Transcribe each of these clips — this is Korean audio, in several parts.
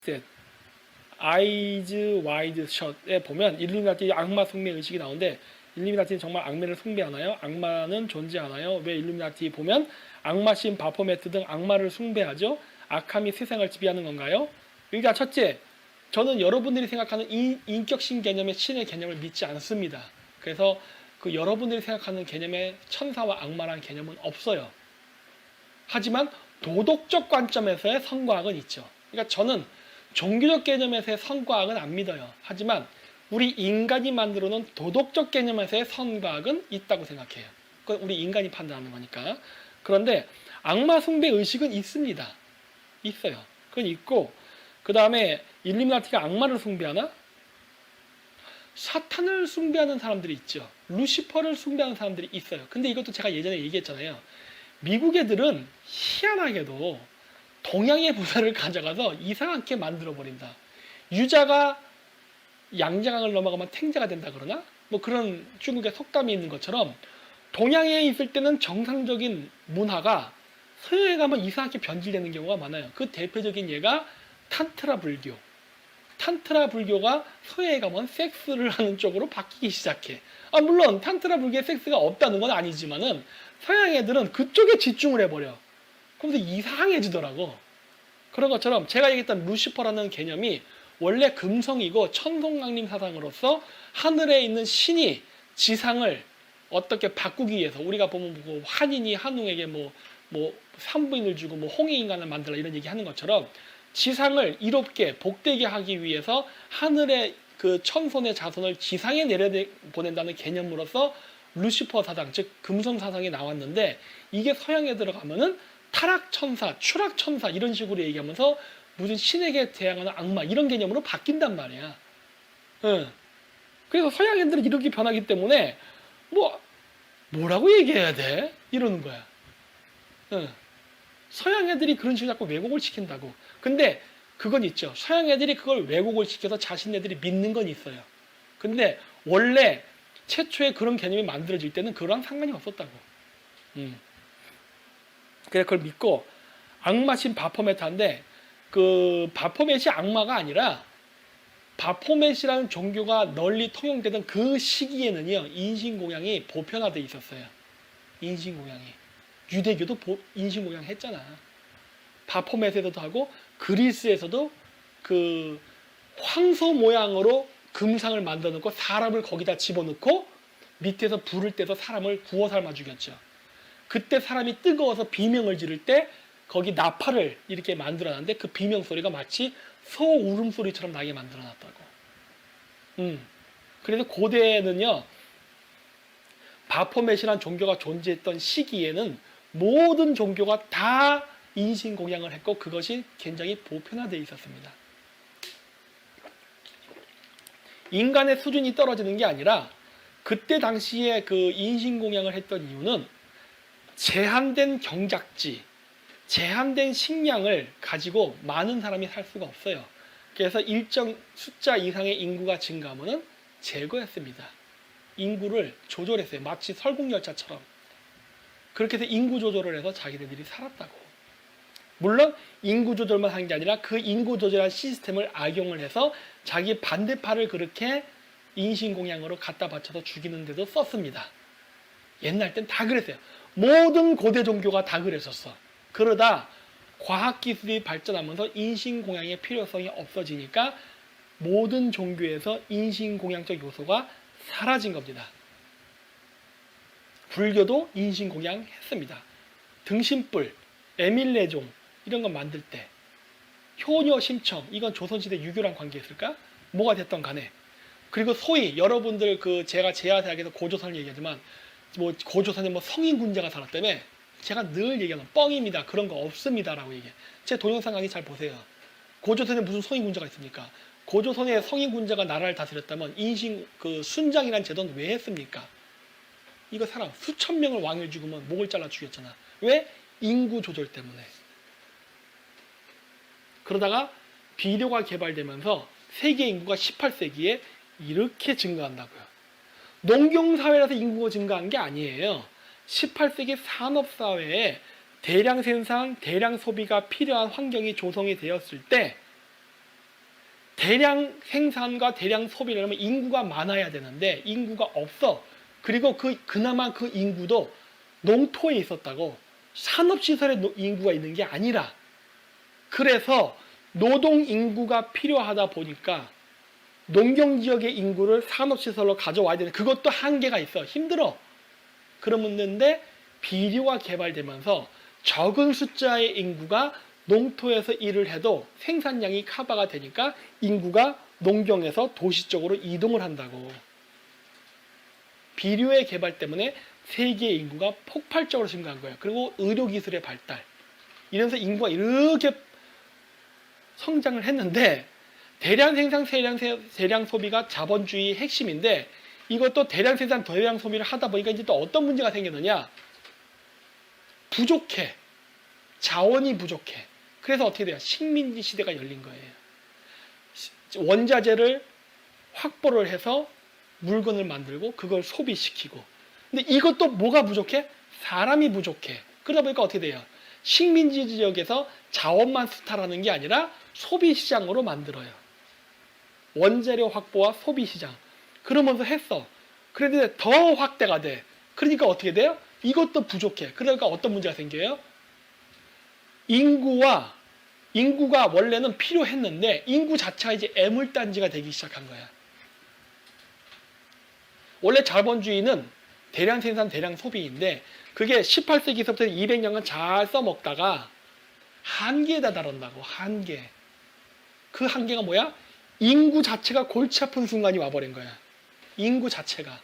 set, eyes wide shut에 보면 일루미나티 악마 숭배 의식이 나오는데 일루미나티는 정말 악마를 숭배하나요? 악마는 존재하나요? 왜 일루미나티 보면 악마신 바포메트 등 악마를 숭배하죠? 악함이 세상을 지배하는 건가요? 일단 첫째, 저는 여러분들이 생각하는 인격신 개념의 신의 개념을 믿지 않습니다. 그래서 그 여러분들이 생각하는 개념의 천사와 악마라는 개념은 없어요. 하지만 도덕적 관점에서의 선과악은 있죠. 그러니까 저는 종교적 개념에서의 선과악은 안 믿어요. 하지만 우리 인간이 만들어 놓은 도덕적 개념에서의 선과악은 있다고 생각해요. 그건 우리 인간이 판단하는 거니까. 그런데 악마 숭배 의식은 있습니다. 있어요. 그건 있고, 그 다음에 일루미나티가 악마를 숭배하나? 사탄을 숭배하는 사람들이 있죠. 루시퍼를 숭배하는 사람들이 있어요. 근데 이것도 제가 예전에 얘기했잖아요. 미국 애들은 희한하게도 동양의 부사를 가져가서 이상하게 만들어버린다. 유자가 양자강을 넘어가면 탱자가 된다 그러나? 뭐 그런 중국의 속담이 있는 것처럼 동양에 있을 때는 정상적인 문화가 서양에 가면 이상하게 변질되는 경우가 많아요. 그 대표적인 예가 탄트라 불교. 탄트라 불교가 서양에 가면 섹스를 하는 쪽으로 바뀌기 시작해. 물론 탄트라 불교에 섹스가 없다는 건 아니지만은 서양 애들은 그쪽에 집중을 해버려. 그러면서 이상해지더라고. 그런 것처럼 제가 얘기했던 루시퍼라는 개념이 원래 금성이고 천성강림 사상으로서 하늘에 있는 신이 지상을 어떻게 바꾸기 위해서 우리가 보면 뭐 한인이 한웅에게 뭐 산부인을 주고 뭐 홍해인간을 만들라 이런 얘기 하는 것처럼 지상을 이롭게 복되게 하기 위해서 하늘의 그 천손의 자손을 지상에 내려보낸다는 개념으로서 루시퍼 사상, 즉 금성 사상이 나왔는데 이게 서양에 들어가면은 타락천사, 추락천사 이런 식으로 얘기하면서 무슨 신에게 대항하는 악마 이런 개념으로 바뀐단 말이야. 그래서 서양 애들은 이렇게 변하기 때문에 뭐라고 얘기해야 돼? 이러는 거야. 서양 애들이 그런 식으로 자꾸 왜곡을 시킨다고. 근데 그건 있죠. 서양 애들이 그걸 왜곡을 시켜서 자신네들이 믿는 건 있어요. 근데 원래 최초에 그런 개념이 만들어질 때는 그거랑 상관이 없었다고. 그래서 그걸 믿고 악마신 바포메타인데 그 바포멧이 악마가 아니라 바포멧이라는 종교가 널리 통용되던 그 시기에는요 인신공양이 보편화되어 있었어요. 인신공양이 유대교도 인신공양 했잖아. 바포멧에서도 하고 그리스에서도 그 황소 모양으로 금상을 만들어 놓고 사람을 거기다 집어넣고 밑에서 불을 떼서 사람을 구워 삶아 죽였죠. 그때 사람이 뜨거워서 비명을 지를 때 거기 나팔을 이렇게 만들어 놨는데 그 비명 소리가 마치 소 울음소리처럼 나게 만들어 놨다고. 그래서 고대에는요 바포멧이라는 종교가 존재했던 시기에는 모든 종교가 다 인신공양을 했고 그것이 굉장히 보편화되어 있었습니다. 인간의 수준이 떨어지는 게 아니라 그때 당시에 그 인신공양을 했던 이유는 제한된 경작지, 제한된 식량을 가지고 많은 사람이 살 수가 없어요. 그래서 일정 숫자 이상의 인구가 증가하면 제거했습니다. 인구를 조절했어요. 마치 설국열차처럼. 그렇게 해서 인구 조절을 해서 자기네들이 살았다고. 물론 인구 조절만 한 게 아니라 그 인구 조절한 시스템을 악용을 해서 자기 반대파를 그렇게 인신공양으로 갖다 바쳐서 죽이는 데도 썼습니다. 옛날 땐 다 그랬어요. 모든 고대 종교가 다 그랬었어. 그러다 과학기술이 발전하면서 인신공양의 필요성이 없어지니까 모든 종교에서 인신공양적 요소가 사라진 겁니다. 불교도 인신공양 했습니다. 등신불, 에밀레종 이런 거 만들 때 효녀심청 이건 조선시대 유교랑 관계했을까? 뭐가 됐던 간에 그리고 소위 여러분들 그 제가 제야대학에서 고조선을 얘기하지만 뭐 고조선에 뭐 성인군자가 살았다며 제가 늘 얘기하는 뻥입니다. 그런 거 없습니다라고 얘기해. 제 동영상 강의 잘 보세요. 고조선에 무슨 성인군자가 있습니까? 고조선에 성인군자가 나라를 다스렸다면 인신 그 순장이라는 제도는 왜 했습니까? 이거 사람 수천 명을 왕을 죽으면 목을 잘라 죽였잖아. 왜? 인구 조절 때문에. 그러다가 비료가 개발되면서 세계 인구가 18세기에 이렇게 증가한다고요. 농경사회라서 인구가 증가한 게 아니에요. 18세기 산업사회에 대량 생산, 대량 소비가 필요한 환경이 조성이 되었을 때 대량 생산과 대량 소비를 하면 인구가 많아야 되는데 인구가 없어. 그리고 그나마 그 인구도 농토에 있었다고 산업시설에 인구가 있는 게 아니라 그래서 노동 인구가 필요하다 보니까 농경지역의 인구를 산업시설로 가져와야 되는 그것도 한계가 있어. 힘들어. 그러는데 비료가 개발되면서 적은 숫자의 인구가 농토에서 일을 해도 생산량이 커버가 되니까 인구가 농경에서 도시 쪽으로 이동을 한다고. 비료의 개발 때문에 세계의 인구가 폭발적으로 증가한 거예요. 그리고 의료기술의 발달. 이러면서 인구가 이렇게 성장을 했는데 대량 생산, 대량 소비가 자본주의의 핵심인데 이것도 대량 생산, 대량 소비를 하다 보니까 이제 또 어떤 문제가 생기느냐. 부족해. 자원이 부족해. 그래서 어떻게 돼요? 식민지 시대가 열린 거예요. 원자재를 확보를 해서 물건을 만들고 그걸 소비시키고. 근데 이것도 뭐가 부족해? 사람이 부족해. 그러다 보니까 어떻게 돼요? 식민지 지역에서 자원만 수탈하는 게 아니라 소비시장으로 만들어요. 원자료 확보와 소비시장. 그러면서 했어. 그런데 더 확대가 돼. 그러니까 어떻게 돼요? 이것도 부족해. 그러니까 어떤 문제가 생겨요? 인구가 원래는 필요했는데 인구 자체가 이제 애물단지가 되기 시작한 거야. 원래 자본주의는 대량 생산, 대량 소비인데 그게 18세기서부터 200년간 잘 써먹다가 한계에 다다른다고. 한계. 그 한계가 뭐야? 인구 자체가 골치 아픈 순간이 와버린 거야. 인구 자체가.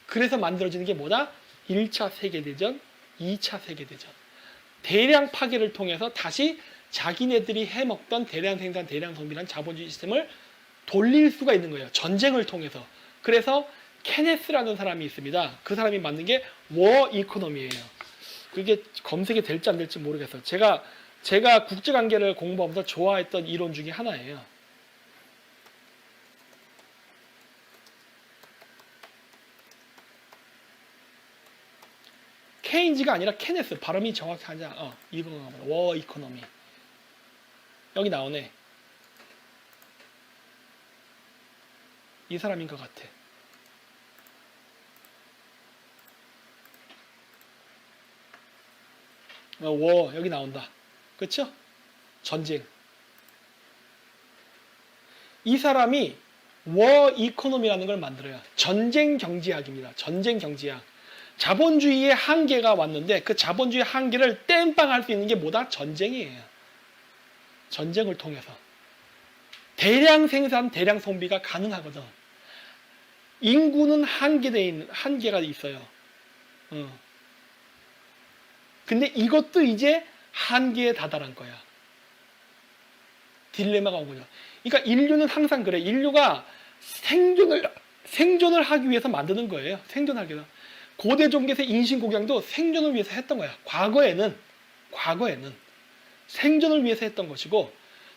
그래서 만들어지는 게 뭐다? 1차 세계대전, 2차 세계대전. 대량 파괴를 통해서 다시 자기네들이 해먹던 대량 생산, 대량 소비라는 자본주의 시스템을 돌릴 수가 있는 거예요. 전쟁을 통해서. 그래서 케네스라는 사람이 있습니다. 그 사람이 만든 게 워 이코노미예요. 그게 검색이 될지 안 될지 모르겠어요. 제가 국제관계를 공부하면서 좋아했던 이론 중에 하나예요. 케인즈가 아니라 케네스. 발음이 정확하지 않아. 워 이코노미. 여기 나오네. 이 사람인 것 같아. 여기 나온다. 그렇죠? 전쟁. 이 사람이 워 이코노미라는 걸 만들어요. 전쟁 경제학입니다. 전쟁 경제학. 자본주의의 한계가 왔는데 그 자본주의 한계를 땜빵할 수 있는 게 뭐다? 전쟁이에요. 전쟁을 통해서. 대량 생산, 대량 소비가 가능하거든. 인구는 한계가 있어요. 근데 이것도 이제 한계에 다다른 거야. 딜레마가 온 거죠. 그러니까 인류는 항상 그래. 인류가 생존을 하기 위해서 만드는 거예요. 생존하기 위해서. 고대 종교에서 인신공양도 생존을 위해서 했던 거야. 과거에는 생존을 위해서 했던 것이고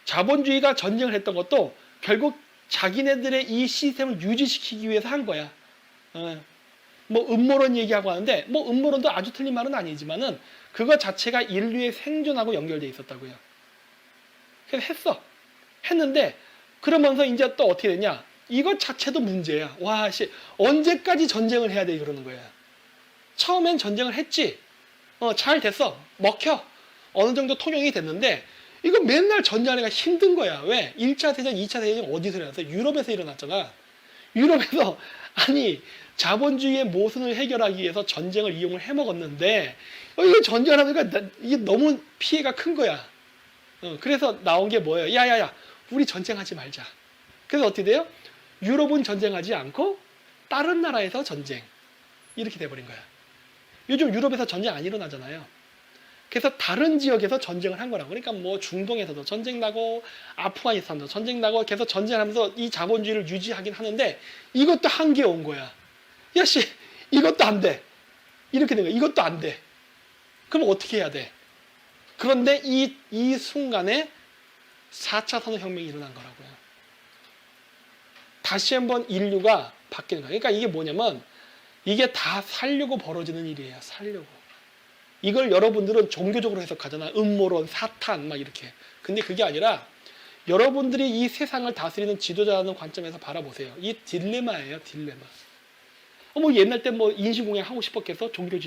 자본주의가 전쟁을 했던 것도 결국 자기네들의 이 시스템을 유지시키기 위해서 한 거야. 뭐 음모론 얘기하고 하는데 뭐 음모론도 아주 틀린 말은 아니지만은 그거 자체가 인류의 생존하고 연결되어 있었다고요. 그래서 했는데 그러면서 이제 또 어떻게 되냐? 이것 자체도 문제야. 와, 언제까지 전쟁을 해야 돼? 그러는 거야. 처음엔 전쟁을 했지. 잘 됐어. 먹혀. 어느 정도 통용이 됐는데 이거 맨날 전쟁하기가 힘든 거야. 왜? 1차 대전, 2차 대전이 어디서 일어났어? 유럽에서 일어났잖아. 유럽에서 아니 자본주의의 모순을 해결하기 위해서 전쟁을 이용을 해먹었는데 이거 전쟁을 하니까 이게 너무 피해가 큰 거야. 그래서 나온 게 뭐예요? 야야야 우리 전쟁하지 말자. 그래서 어떻게 돼요? 유럽은 전쟁하지 않고 다른 나라에서 전쟁. 이렇게 돼버린 거야. 요즘 유럽에서 전쟁 안 일어나잖아요. 그래서 다른 지역에서 전쟁을 한 거라고. 그러니까 뭐 중동에서도 전쟁 나고 아프가니스탄도 전쟁 나고 계속 전쟁하면서 이 자본주의를 유지하긴 하는데 이것도 한계에 온 거야. 야씨 이것도 안 돼. 이렇게 된 거야. 이것도 안 돼. 그럼 어떻게 해야 돼? 그런데 이 순간에 4차 산업혁명이 일어난 거라고요. 다시 한번 인류가 바뀌는 거예요. 그러니까 이게 뭐냐면 이게 다 살려고 벌어지는 일이에요. 살려고. 이걸 여러분들은 종교적으로 해석하잖아. 음모론, 사탄 막 이렇게. 근데 그게 아니라 여러분들이 이 세상을 다스리는 지도자라는 관점에서 바라보세요. 이 딜레마예요, 딜레마. 뭐 옛날 때 뭐 인신공양 하고 싶었겠어? 종교